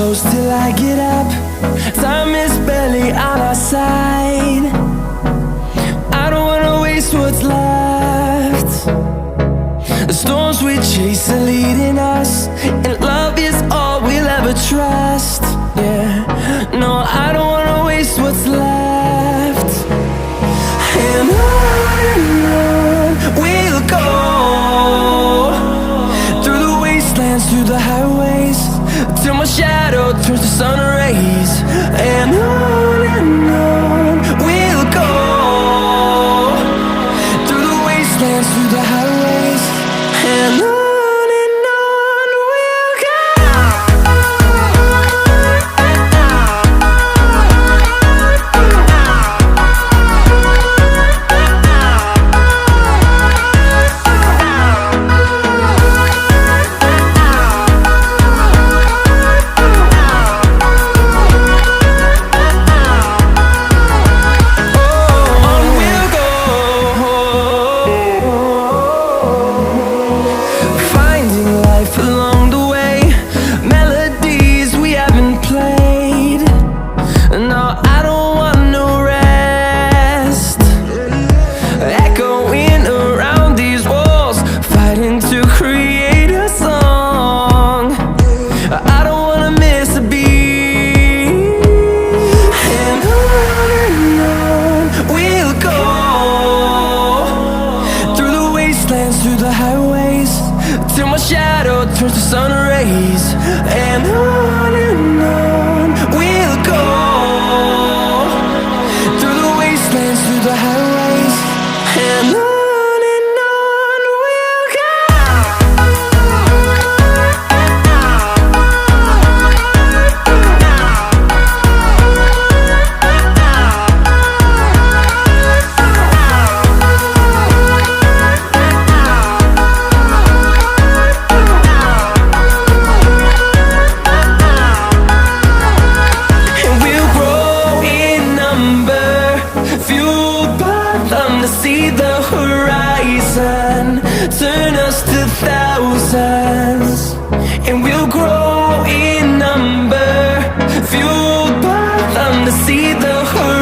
close till I get up. Time is barely on our side. I don't wanna waste what's left. The storms we chase are leading us, and love is all we'll ever trust. Yeah, no, I don't wanna waste what's left. And on we'll go, through the wastelands, through the highways, till my shadow turns to sun rays. And on we'll go, through the wastelands, through the highways, and on we'll go. Along the way, melodies we haven't played. No, I don't want no rest. Echoing around these walls, fighting to create a song. I don't wanna miss a beat. And on we'll go, through the wastelands, through the highways, till my shadow turns to sun rays. And on we'll go, through the wastelands, through the highways, and on we'll go. See the horizon turn us to thousands, and we'll grow in number, fueled by them to see the horizon.